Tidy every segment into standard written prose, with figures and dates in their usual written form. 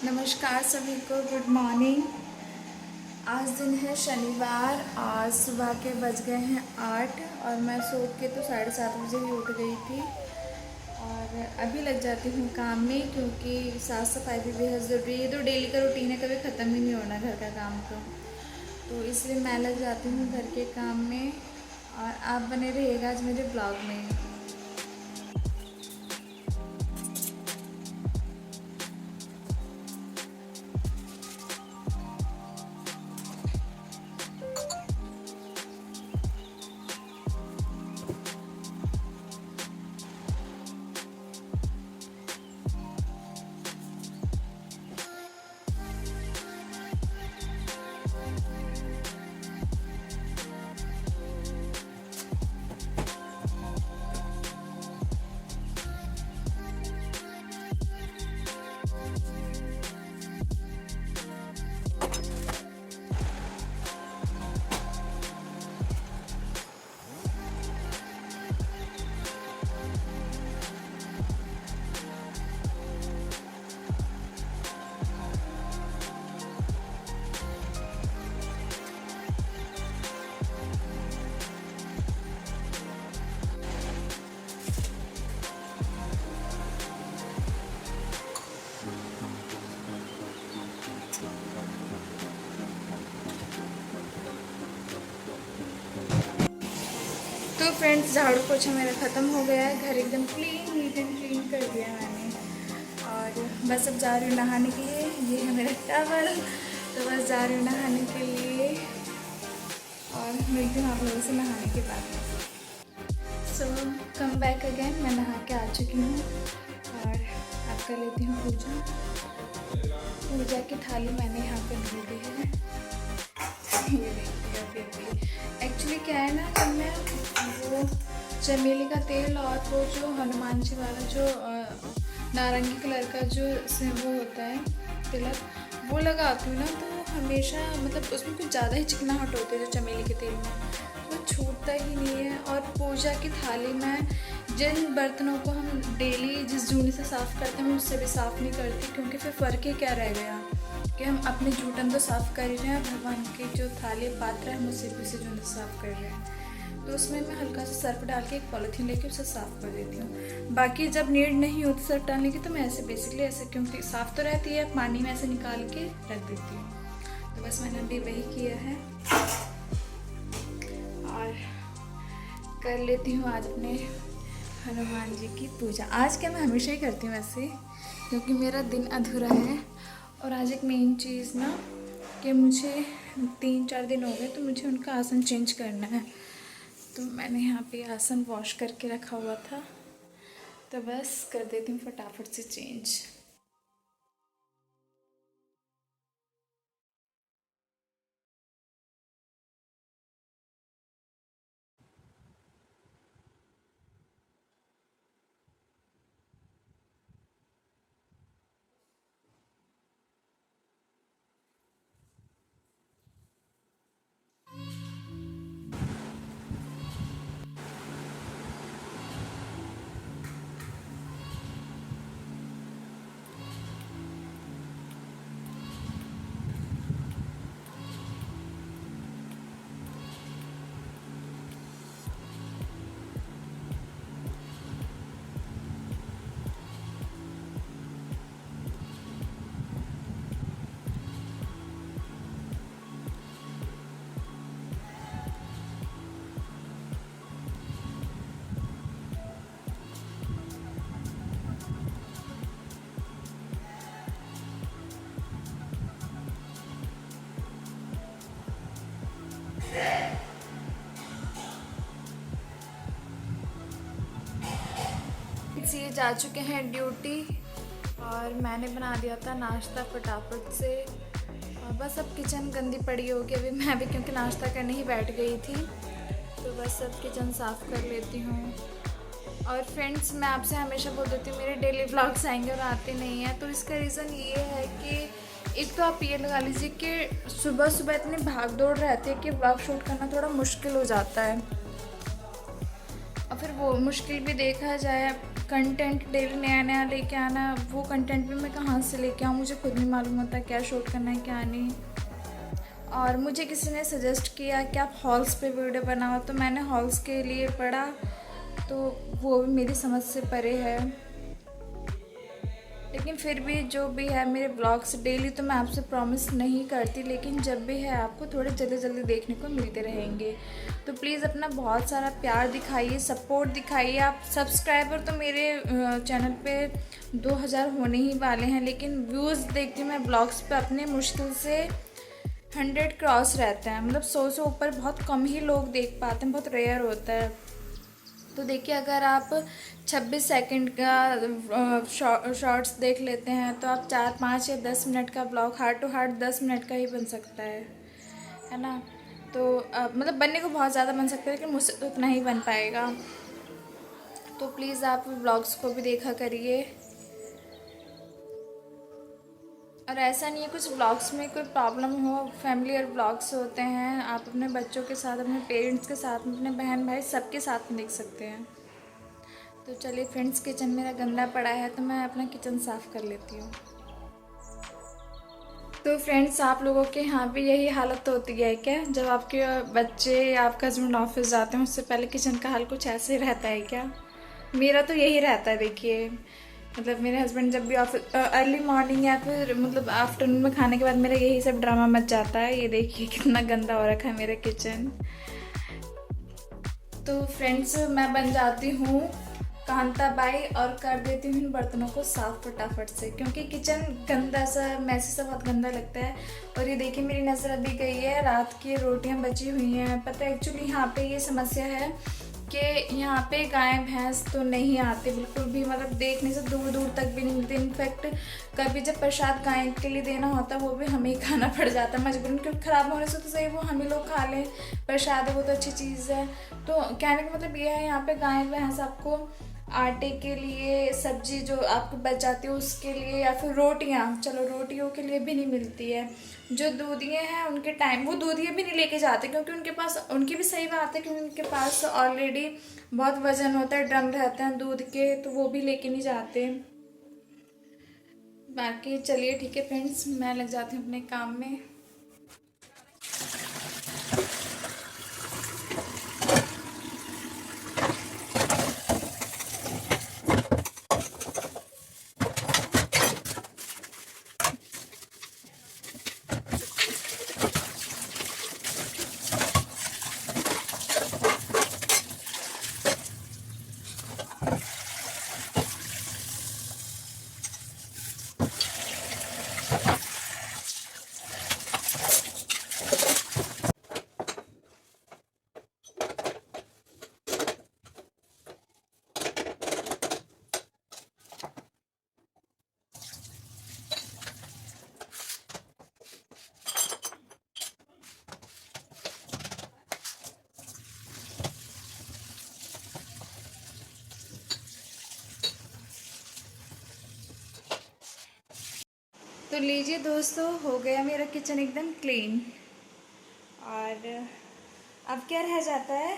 नमस्कार सभी को, गुड मॉर्निंग। आज दिन है शनिवार। आज सुबह के बज गए हैं 8 और मैं सो के तो 7:30 बजे ही उठ गई थी। और अभी लग जाती हूँ काम में, क्योंकि साफ़ सफाई भी बेहद ज़रूरी है। तो डेली का रूटीन है, कभी ख़त्म ही नहीं होना घर का काम तो इसलिए मैं लग जाती हूँ घर के काम में। और आप बने रहिएगा आज मेरे ब्लॉग में। तो फ्रेंड्स, झाड़ू पोछा मेरा ख़त्म हो गया है। घर एकदम क्लीन, नीट एंड क्लीन कर दिया मैंने। और बस अब जा रही हूँ नहाने के लिए। ये है मेरा टॉवल। तो बस जा रही हूँ नहाने के लिए और मिलती हूँ आप लोगों से नहाने के बाद। सो कम बैक अगेन। मैं नहा के आ चुकी हूँ और अब कर लेती हूँ पूजा। पूजा की थाली मैंने यहाँ पर धो दी है। ये देखिए, एक्चुअली क्या है ना, जब मैं वो चमेली का तेल और वो जो हनुमान जी वाला जो नारंगी कलर का जो वो होता है तिलक, वो लगाती हूँ ना, तो हमेशा मतलब उसमें कुछ ज़्यादा ही चिकनाहट होती है जो चमेली के तेल में, वो छूटता ही नहीं है। और पूजा की थाली में जिन बर्तनों को हम डेली जिस जूनी से साफ़ करते हैं, मैं उससे भी साफ़ नहीं करती, क्योंकि फिर फ़र्क ही क्या रह गया कि हम अपने जूठन तो साफ़ कर ही रहे हैं, भगवान की जो थाली पात्र है हम उसे भी से जूने साफ़ कर रहे हैं। तो उसमें मैं हल्का सा सर्फ डाल के एक पॉलीथीन लेके उसे साफ़ कर देती हूँ। बाकी जब नीड नहीं होती सर्फ डालने की, तो मैं ऐसे बेसिकली ऐसे, क्योंकि साफ़ तो रहती है, पानी में ऐसे निकाल के रख देती हूँ। तो बस मैंने अभी वही किया है और कर लेती हूँ आज अपने हनुमान जी की पूजा। आज क्या, मैं हमेशा ही करती हूँ वैसे, क्योंकि मेरा दिन अधूरा है। और आज एक मेन चीज़ ना, कि मुझे 3-4 दिन हो गए तो मुझे उनका आसन चेंज करना है। तो मैंने यहाँ पे आसन वॉश करके रखा हुआ था, तो बस कर देती हूँ फटाफट से चेंज। ये जा चुके हैं ड्यूटी और मैंने बना दिया था नाश्ता फटाफट से। और बस अब किचन गंदी पड़ी होगी अभी मैं भी, क्योंकि नाश्ता करने ही बैठ गई थी। तो बस अब किचन साफ़ कर लेती हूँ। और फ्रेंड्स, मैं आपसे हमेशा बोल देती हूँ मेरे डेली व्लॉग्स आएंगे और आते नहीं हैं। तो इसका रीज़न ये है कि एक तो आप ये लगा लीजिए कि सुबह सुबह इतनी भाग दौड़ रहती है कि व्लॉग शूट करना थोड़ा मुश्किल हो जाता है। और फिर वो मुश्किल भी देखा जाए कंटेंट डेली नया नया लेके आना, वो कंटेंट भी मैं कहाँ से लेके आऊँ, मुझे खुद नहीं मालूम होता क्या शूट करना है क्या नहीं। और मुझे किसी ने सजेस्ट किया कि आप हॉल्स पे वीडियो बनाओ, तो मैंने हॉल्स के लिए पढ़ा, तो वो भी मेरी समझ से परे है। लेकिन फिर भी जो भी है, मेरे ब्लॉग्स डेली तो मैं आपसे प्रॉमिस नहीं करती, लेकिन जब भी है आपको थोड़े जल्दी जल्दी देखने को मिलते रहेंगे। तो प्लीज़ अपना बहुत सारा प्यार दिखाइए, सपोर्ट दिखाइए। आप सब्सक्राइबर तो मेरे चैनल पे 2000 होने ही वाले हैं, लेकिन व्यूज़ देखती मैं ब्लॉग्स पे अपने मुश्किल से 100 क्रॉस रहते हैं। मतलब 100 से ऊपर बहुत कम ही लोग देख पाते हैं, बहुत रेयर होता है। तो देखिए, अगर आप 26 सेकंड का शॉर्ट्स देख लेते हैं, तो आप 4, 5 या 10 मिनट का blog heart to heart 10 minute का ही बन सकता है ना। तो मतलब बनने को बहुत ज़्यादा बन सकता है, लेकिन मुझसे तो उतना ही बन पाएगा। तो प्लीज़ आप ब्लॉग्स को भी देखा करिए। और ऐसा नहीं है कुछ ब्लॉग्स में कोई प्रॉब्लम हो, फैमिली और ब्लॉग्स होते हैं, आप अपने बच्चों के साथ, अपने पेरेंट्स के साथ में, अपने बहन भाई सबके साथ में देख सकते हैं। तो चलिए फ्रेंड्स, किचन मेरा गंदा पड़ा है, तो मैं अपना किचन साफ़ कर लेती हूँ। तो फ्रेंड्स, आप लोगों के यहाँ भी यही हालत होती है क्या? जब आपके बच्चे या आपका हस्बैंड ऑफिस जाते हैं, उससे पहले किचन का हाल कुछ ऐसे ही रहता है क्या? मेरा तो यही रहता है। देखिए, मतलब मेरे हस्बैंड जब भी ऑफिस अर्ली मॉर्निंग या फिर मतलब आफ्टरनून में खाने के बाद मेरा यही सब ड्रामा मच जाता है। ये देखिए कितना गंदा हो रखा है मेरा किचन। तो फ्रेंड्स, मैं बन जाती हूँ कांता बाई और कर देती हूँ इन बर्तनों को साफ फटाफट से, क्योंकि किचन गंदा सा, मैसी सा बहुत गंदा लगता है। और ये देखिए, मेरी नज़र अभी गई है, रात की रोटियां बची हुई हैं। पता है एक्चुअली यहाँ पे ये समस्या है कि यहाँ पे गाय भैंस तो नहीं आते बिल्कुल भी, मतलब देखने से दूर दूर तक भी नहीं मिलते। इनफैक्ट कभी जब प्रसाद गाय के लिए देना होता है, वो भी हमें ही खाना पड़ जाता है मजबूरन, क्योंकि ख़राब होने से तो सही वो हम ही लोग खा लें, प्रसाद है वो तो अच्छी चीज़ है। तो कहने का मतलब ये है, यहाँ पे गाय भैंस आपको आटे के लिए, सब्जी जो आपको बच जाती है उसके लिए, या फिर रोटियां, चलो रोटियों के लिए भी नहीं मिलती है। जो दूधिये हैं उनके टाइम वो दूधिये भी नहीं लेके जाते, क्योंकि उनके पास, उनकी भी सही बात है, क्योंकि उनके पास ऑलरेडी बहुत वजन होता है, ड्रम रहते हैं दूध के, तो वो भी लेके नहीं जाते। बाकी चलिए ठीक है फ्रेंड्स, मैं लग जाती हूँ अपने काम में। तो लीजिए दोस्तों, हो गया मेरा किचन एकदम क्लीन। और अब क्या रह जाता है,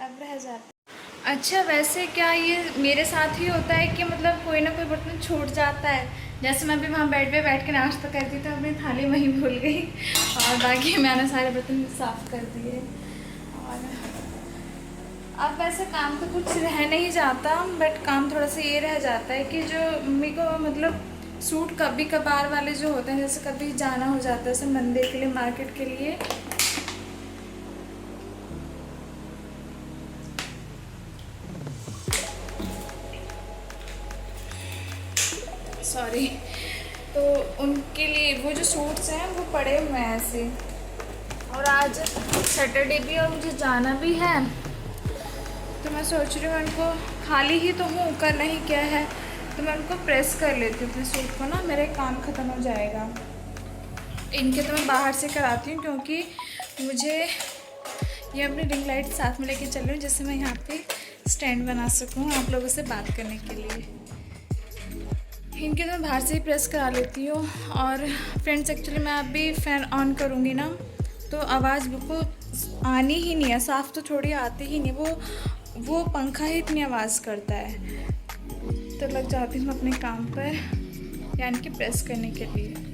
अब रह जाता है, अच्छा वैसे क्या ये मेरे साथ ही होता है कि मतलब कोई ना कोई बर्तन छूट जाता है? जैसे मैं भी वहाँ बेड पे बैठ के नाश्ता करती थी, अपनी थाली वहीं भूल गई, और बाकी मैंने सारे बर्तन साफ़ कर दिए। और अब वैसे काम तो कुछ रह नहीं जाता, बट काम थोड़ा सा ये रह जाता है कि जो मम्मी को मतलब सूट कभी कभार वाले जो होते हैं, जैसे कभी जाना हो जाता है जैसे मंदिर के लिए, मार्केट के लिए, सॉरी, तो उनके लिए वो जो सूट्स हैं वो पड़े हुए हैं ऐसे। और आज सैटरडे भी और मुझे जाना भी है, तो मैं सोच रही हूँ उनको, खाली ही तो हूँ, करना ही क्या है, तो मैं उनको प्रेस कर लेती हूँ अपने सूट को ना, मेरा काम ख़त्म हो जाएगा। इनके तो मैं बाहर से कराती हूँ, क्योंकि मुझे ये अपनी रिंग लाइट साथ में लेके चल रही हूँ, जिससे मैं यहाँ पे स्टैंड बना सकूँ आप लोगों से बात करने के लिए। इनके तो मैं बाहर से ही प्रेस करा लेती हूँ। और फ्रेंड्स, एक्चुअली मैं अभी फ़ैन ऑन करूँगी ना, तो आवाज़ बिल्कुल आनी ही नहीं है, साफ़ तो छोड़ी आती ही नहीं, वो वो पंखा ही इतनी आवाज़ करता है। तो लग जाती हूँ अपने काम पर, यानी कि प्रेस करने के लिए।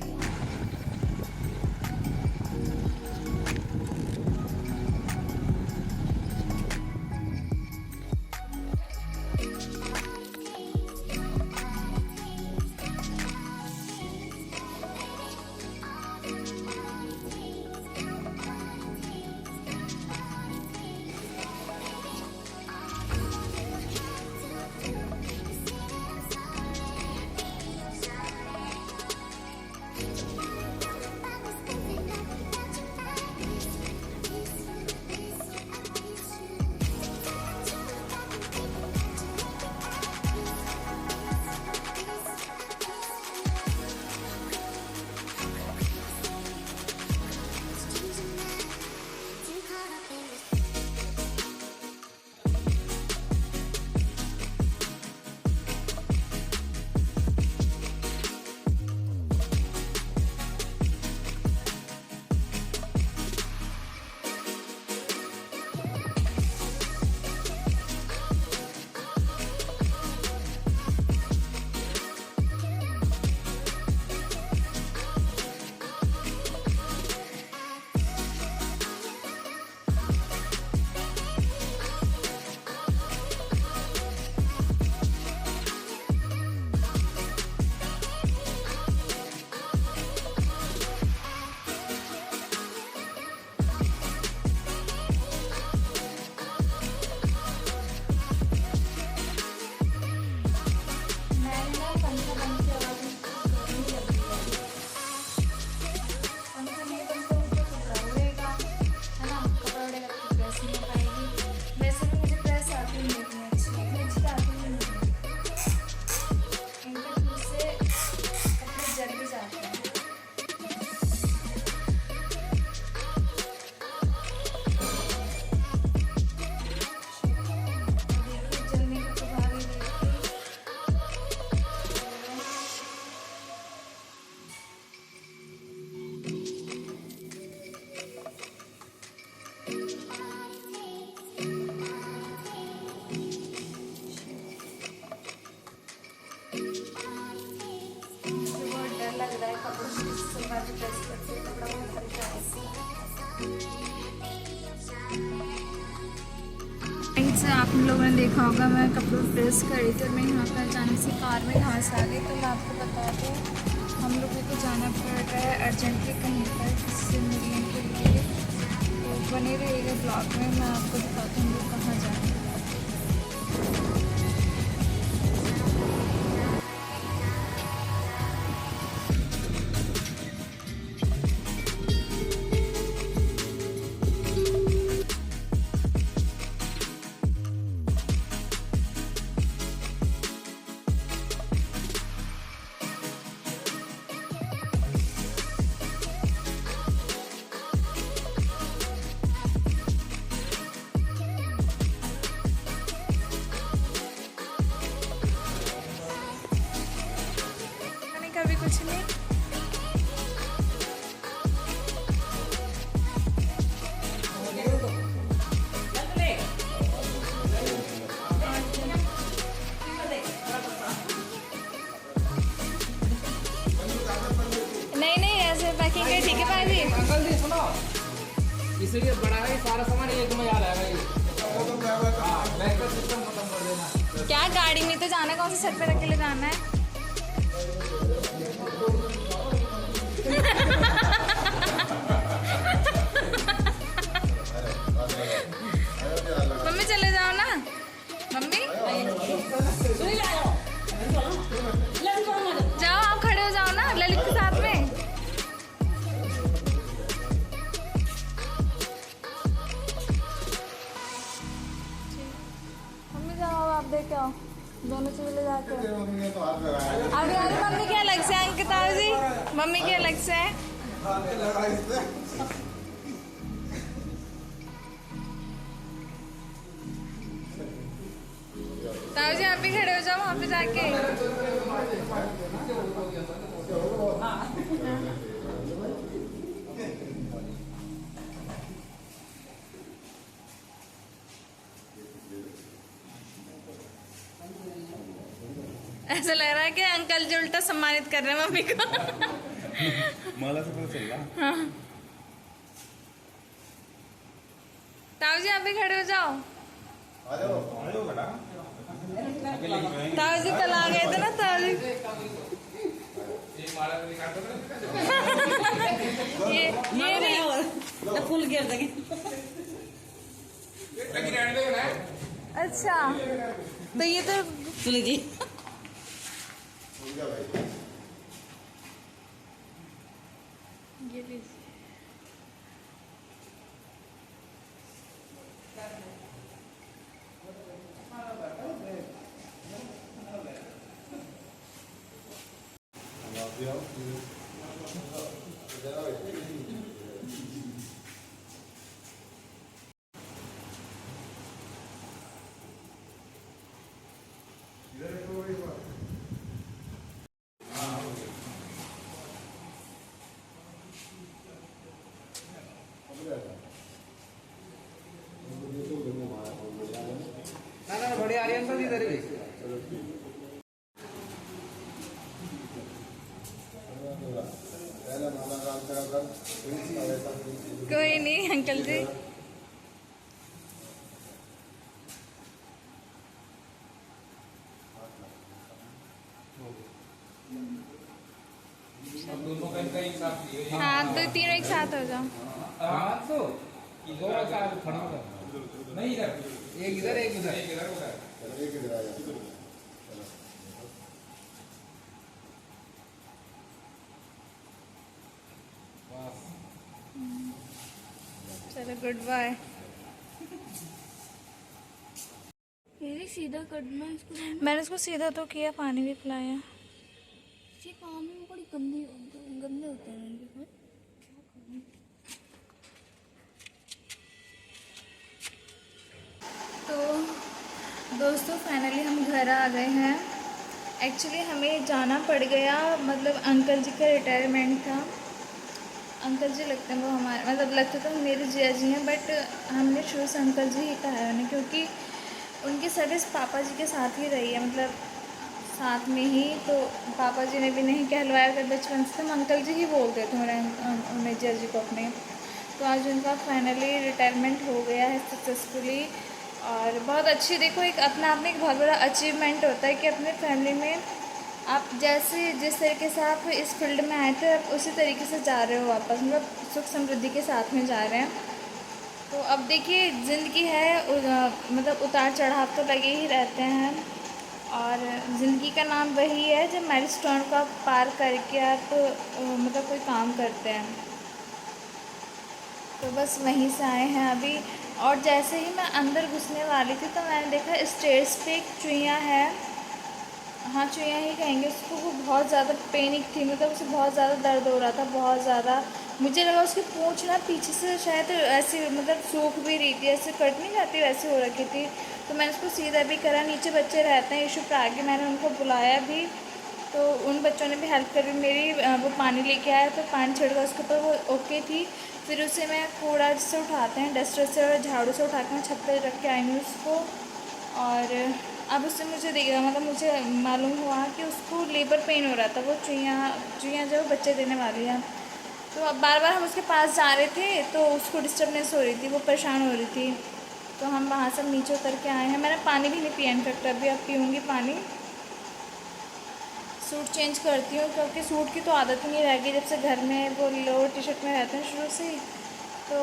आप लोगों ने देखा होगा मैं कपड़ों प्रेस कर रही थी और मैं यहाँ पर अचानक से कार में घास आ गई। तो मैं आपको बता दूँ हम लोगों को जाना पड़ रहा है अर्जेंटली कहीं पर किसी से मिलने के लिए। तो बने रहिएगा ब्लॉग में, मैं आपको दिखाती हूँ हम लोग कहाँ जा रहे हैं। कभी कुछ नहीं। नहीं ऐसे पैकिंग है, ठीक है भाई। अंकल जी सुनो, इसलिए बड़ा है सारा सामान एक में याद आएगा। बैग का सिस्टम खत्म कर देना। क्या गाड़ी में तो जाना, कौन से छत पे रख के ले जाना है? मम्मी चले जाओ ना, मम्मी जाओ, आप खड़े हो जाओ ना ललित के साथ में। मम्मी जाओ, आप देख आओ, दोनों चीज ले जाते हो। अभी मम्मी के अलग से अंकिता जी, मम्मी के अलग से है। ताऊ जी आप भी खड़े हो जाओ वहाँ पे जाके। ऐसा लग रहा है कि अंकल जी उल्टा सम्मानित कर रहे हैं मम्मी को। माला से पता चल रहा। हाँ। ताऊ जी आप भी खड़े हो जाओ। ताऊ जी कल आ गए थे ना ताऊ जी। ये नहीं फूल गिर देंगे। अच्छा तो ये तो चलो जी। ये लीजिए। ना बड़े आर्यन तो इधर ही। कोई नहीं अंकल जी। अब दोनों का इनका एक साथ लियो। हाँ तो तीनों एक साथ हो जाओ। हाँ तो दोनों साथ खड़ा होगा। नहीं इधर एक इधर एक उधर एक इधर उधर। चलो गुड बाय। मेरी सीधा करना इसको। मैंने उसको सीधा तो किया, पानी भी पिलाया। इसके कान में बड़ी गंदे होते हैं इनके। तो दोस्तों फाइनली हम घर आ गए हैं। एक्चुअली हमें जाना पड़ गया, मतलब अंकल जी का रिटायरमेंट था। अंकल जी लगते हैं वो हमारे, मतलब लगते तो मेरे जिया जी हैं, बट हमने शुरू से अंकल जी ही कहा है उन्हें, क्योंकि उनकी सर्विस पापा जी के साथ ही रही है, मतलब साथ में ही। तो पापा जी ने भी नहीं कहलवाया कर बचपन से, हम अंकल जी ही बोलते थे उन्हें जिया जी को अपने। तो आज उनका फाइनली रिटायरमेंट हो गया है सक्सेसफुली, और बहुत अच्छी, देखो एक अपना आप में एक बहुत बड़ा अचीवमेंट होता है कि अपने फैमिली में आप जैसे जिस तरीके से आप इस फील्ड में आए थे, आप उसी तरीके से जा रहे हो वापस, मतलब सुख समृद्धि के साथ में जा रहे हैं। तो अब देखिए ज़िंदगी है, मतलब उतार चढ़ाव तो लगे ही रहते हैं, और ज़िंदगी का नाम वही है जब माइलस्टोन को आप पार करके आप मतलब कोई काम करते हैं। तो बस वहीं से आए हैं अभी। और जैसे ही मैं अंदर घुसने वाली थी तो मैंने देखा स्टेज पे एक चुईया है, हाँ चुईया ही कहेंगे उसको, वो बहुत ज़्यादा पेनिक थी, मतलब उसे बहुत ज़्यादा दर्द हो रहा था, बहुत ज़्यादा। मुझे लगा उसकी पूंछ ना पीछे से शायद ऐसे मतलब सूख भी रही थी, ऐसे कट नहीं जाती वैसे हो रखी थी। तो मैंने उसको सीधा भी करा। नीचे बच्चे रहते हैं इशू पर, आगे मैंने उनको बुलाया भी, तो उन बच्चों ने भी हेल्प करी मेरी। वो पानी लेके आया तो पानी छिड़का उसके ऊपर, वो ओके थी। फिर उसे मैं कूड़ा जिससे उठाते हैं डस्टर से और झाड़ू से उठा के मैं छत पर रख के आई हूँ उसको। और अब उससे मुझे देखा, मतलब मुझे मालूम हुआ कि उसको लेबर पेन हो रहा था। वो चुईया जो बच्चे देने वाली है, तो अब बार बार हम उसके पास जा रहे थे तो उसको डिस्टर्बनेस हो रही थी, वो परेशान हो रही थी। तो हम वहाँ से नीचे उतर के आए हैं। मैंने पानी भी नहीं पिया इनफेक्ट, अभी अब पीऊँगी पानी। सूट चेंज करती हूँ क्योंकि सूट की तो आदत ही नहीं रह गई, जब से घर में वो लोअर टी शर्ट में रहते हैं शुरू से ही, तो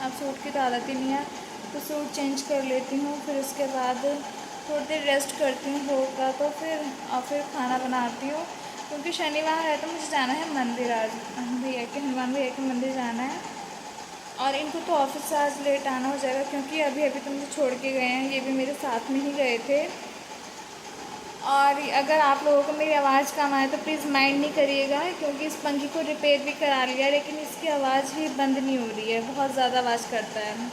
अब सूट की तो आदत ही नहीं है। तो सूट चेंज कर लेती हूँ, फिर उसके बाद थोड़ी देर रेस्ट करती हूँ होगा तो फिर खाना बनाती हूँ, क्योंकि शनिवार है तो मुझे जाना है मंदिर, आज भैया के हनुमान भैया के मंदिर जाना है। और इनको तो ऑफिस से आज लेट आना हो जाएगा, क्योंकि अभी तो मुझे छोड़ के गए हैं, ये भी मेरे साथ में ही गए थे। और अगर आप लोगों को मेरी आवाज़ कम आए तो प्लीज़ माइंड नहीं करिएगा, क्योंकि इस पंखी को रिपेयर भी करा लिया, लेकिन इसकी आवाज़ ही बंद नहीं हो रही है, बहुत ज़्यादा आवाज़ करता है।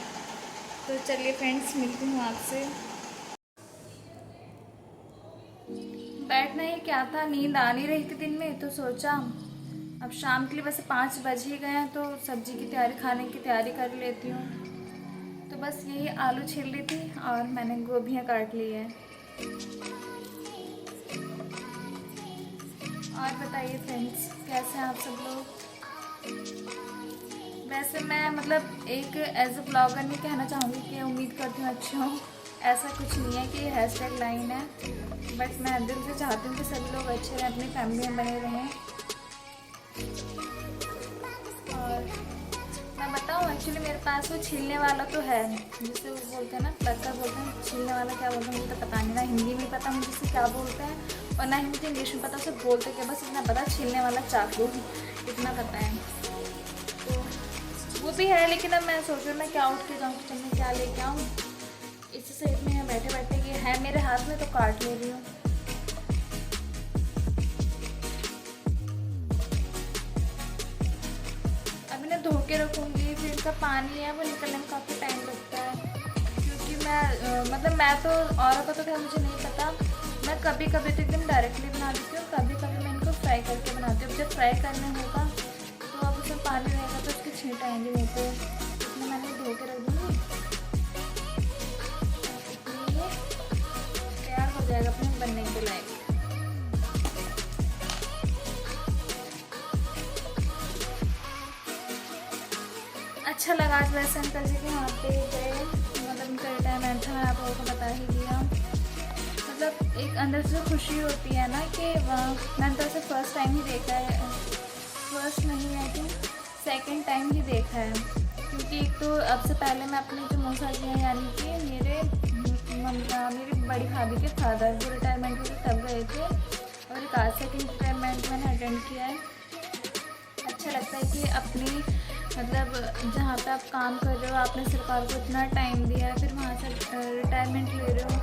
तो चलिए फ्रेंड्स, मिलती हूँ आपसे। बैठना ही क्या था, नींद आ नहीं रही थी दिन में, तो सोचा अब शाम के लिए वैसे 5 बज ही गए हैं, तो सब्ज़ी की तैयारी, खाने की तैयारी कर लेती हूँ। तो बस यही आलू छील ली थी और मैंने गोभियाँ काट ली है। और बताइए फ्रेंड्स, कैसे हैं आप सब लोग? वैसे मैं मतलब एक एज अ ब्लॉगर नहीं कहना चाहूँगी कि उम्मीद करती हूँ अच्छी हूँ, ऐसा कुछ नहीं है कि ये हैशटैग लाइन है, बट मैं दिल से चाहती हूँ कि सभी लोग अच्छे रहें, अपनी फैमिली में बने रहें। और मैं बताऊँ, एक्चुअली मेरे पास वो छीलने वाला तो है, जिसे वो बोलते हैं ना प्लकर बोलते हैं, छीलने वाला क्या बोलते हैं मुझे तो पता नहीं, ना हिंदी में पता मुझे उसे क्या बोलते हैं और ना ही मुझे इंग्लिश में पता उसे बोलते क्या, बस इतना पता छीलने वाला चाकू, इतना पता है। तो वो भी है, लेकिन अब मैं सोच रही हूँ मैं क्या उठ के जाऊँ किचन में, क्या लेके आऊँ। इस साइड में बैठे बैठे ये है मेरे हाथ में तो काट ले रही हूँ। अभी ना धो के रखूँगी, फिर इसका पानी है वो निकलने में काफ़ी टाइम लगता है, क्योंकि मैं मतलब मैं तो औरों का तो क्या मुझे नहीं पता, मैं कभी कभी तो एकदम डायरेक्टली बना देती हूँ, कभी कभी मैं इनको फ्राई करके बनाती हूँ। जब फ्राई करने होगा तो अब उसमें पानी रहेगा तो उसके छींट आएंगे मुँह पे, इसमें मैंने धो के रख दूँगी, इसलिए तैयार हो जाएगा अपने बनने के लायक। अच्छा लगा आज वैसे अंकल जी के वहाँ पे गए, मतलब उनका रिटायरमेंट था, मैंने आप लोगों को बता ही दिया। मतलब एक अंदर से खुशी होती है ना कि मैंने तो ऐसे फर्स्ट टाइम ही देखा है, फर्स्ट नहीं आई थिंक सेकंड टाइम ही देखा है, क्योंकि एक तो अब से पहले मैं अपने जो मौसा जी हैं यानी कि मेरी बड़ी भाभी के फादर जो रिटायरमेंट हुए तब गए थे, और एक आज सेकेंड रिटायरमेंट मैंने अटेंड किया है। अच्छा लगता है कि अपनी मतलब जहाँ पे आप काम कर रहे हो, आपने सरकार को इतना टाइम दिया है, फिर वहाँ से रिटायरमेंट ले रहे हो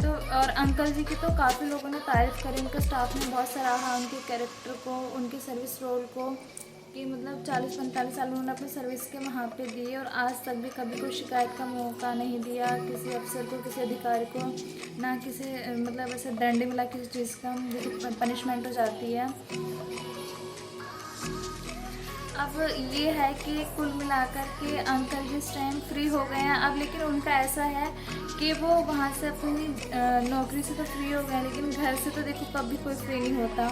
तो। और अंकल जी की तो काफ़ी लोगों ने तारीफ़ करी, उनके स्टाफ ने बहुत सराहा उनके कैरेक्टर को, उनके सर्विस रोल को, कि मतलब 40-45 साल उन्होंने अपनी सर्विस के वहाँ पे दिए और आज तक भी कभी कोई शिकायत का मौका नहीं दिया किसी अफसर को, किसी अधिकारी को, ना किसी मतलब ऐसे दंड मिला किसी चीज़ का, जो पनिशमेंट हो जाती है। अब ये है कि कुल मिलाकर के अंकल जी इस टाइम फ्री हो गए हैं अब, लेकिन उनका ऐसा है कि वो वहाँ से अपनी नौकरी से तो फ्री हो गए, लेकिन घर से तो देखो कभी कोई फ्री नहीं होता।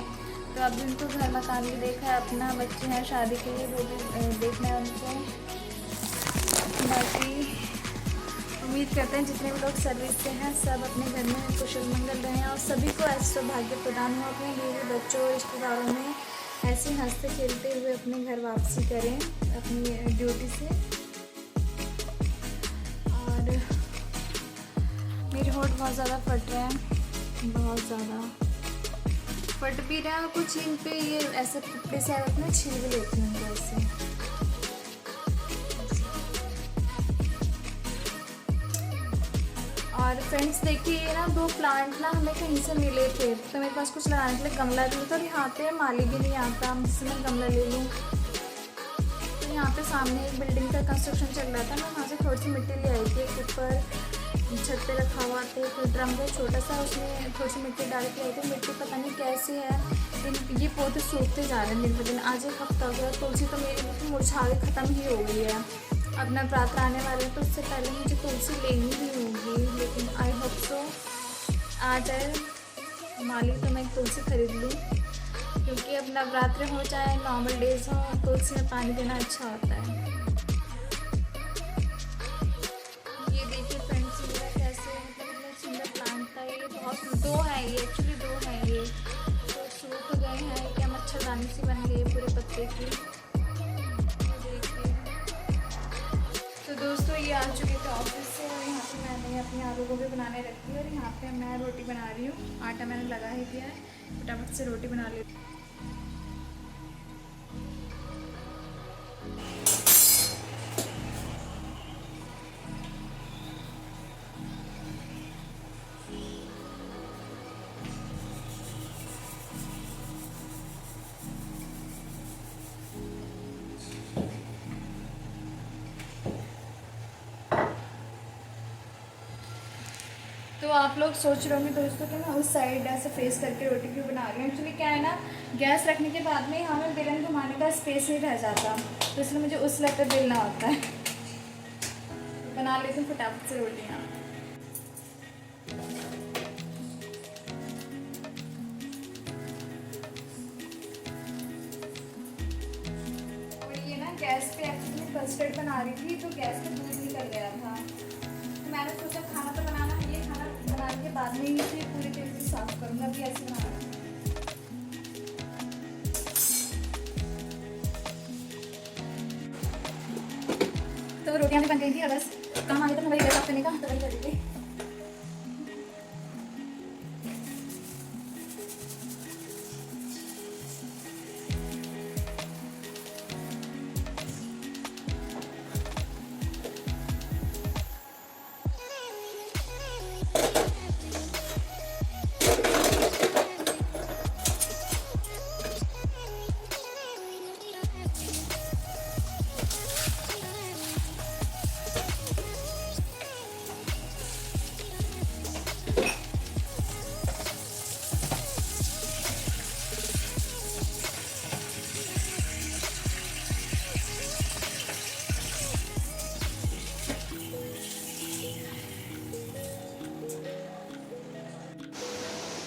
तो अब उनको घर मकान भी देखा है अपना, बच्चे हैं शादी के लिए वो भी देखना है उनको। बाकी उम्मीद करते हैं जितने भी लोग सर्विस से हैं सब अपने घर में कुशल मंगल रहें और सभी को ऐसा सौभाग्य प्रदान हो अपने बीवी बच्चों रिश्तेदारों में ऐसे हंसते खेलते हुए अपने घर वापसी करें अपनी ड्यूटी से। और मेरे होठ बहुत ज़्यादा फट रहे हैं, बहुत ज़्यादा फट भी रहा है, कुछ इन पे ये ऐसे कपड़े से अपने छील भी लेती हूँ ऐसे। और फ्रेंड्स देखिए ये ना 2 प्लांट ना हमें कहीं से मिले थे, तो मेरे पास कुछ लगाने के लिए गमला भी था और यहाँ पे माली भी नहीं आता जिससे मैं गमला ले लूँ। तो यहाँ पे सामने एक बिल्डिंग का कंस्ट्रक्शन चल रहा था, मैं वहाँ से थोड़ी सी मिट्टी ले आई थी, एक ऊपर छत पे रखा हुआ था एक ड्रम का छोटा सा, उसमें थोड़ी सी मिट्टी डाल के आई थी। मिट्टी पता नहीं कैसी है, ये पौधे सूखते जा रहे हैं दिन ब दिन, आज एक हफ्ता हो गया। तुलसी तो मेरी बिल्कुल मुरझा के ख़त्म ही हो गई है। अब नवरात्र आने वाले हैं तो उससे पहले मुझे तुलसी लेनी भी होगी, लेकिन आई होप सो आ जाए माली तो मैं एक तुलसी खरीद लूँ, क्योंकि अब नवरात्र हो चाहे नॉर्मल डेज हो तुलसी में पानी देना अच्छा होता है। ये देखिए फ्रेंड्स मेरा कैसे मतलब सुंदर प्लांट था, ये बहुत 2 है, ये एक्चुअली 2 है, ये तो सूख गए हैं, क्या मच्छरदानी सी बन गई पूरे पत्ते की। तो दोस्तों ये आ चुके थे ऑफिस से और यहाँ पे मैंने अपनी आलू गोभी बनाने रखी है और यहाँ पे मैं रोटी बना रही हूँ। आटा मैंने लगा ही दिया है, फटाफट से रोटी बना लेती हूँ। तो आप लोग सोच रहे होंगे दोस्तों कि मैं उस साइड ऐसे फेस करके रोटी क्यों बना रही हूँ। एक्चुअली क्या है ना, गैस रखने के बाद में हमें बेलन घुमाने का स्पेस नहीं रह जाता, तो इसलिए मुझे उस साइड पर बेलना होता है। बना लेती हूँ फटाफट से रोटियाँ। कस्टर्ड बना रही थी तो गैस पे दूध निकल गया था, तो मैंने सोचा खाना तो बनाना है, ये खाना बनाने के बाद में ही इसे पूरी तरीके से साफ करूँगा। अभी ऐसे बनाना है। तो रोटियां भी बन गई थी और बस काम आगे तो वही गैस साफ करने का, तो वही कर दी थी।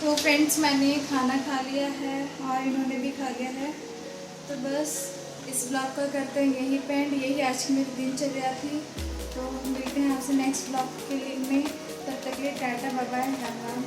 तो फ्रेंड्स मैंने खाना खा लिया है और इन्होंने भी खा लिया है, तो बस इस ब्लॉग को करते हैं यही पेंड। यही आज की मेरी दिनचर्या थी। तो मिलते हैं आपसे नेक्स्ट ब्लॉग के लिए में, तब तक के लिए tata bye bye, Ram Ram.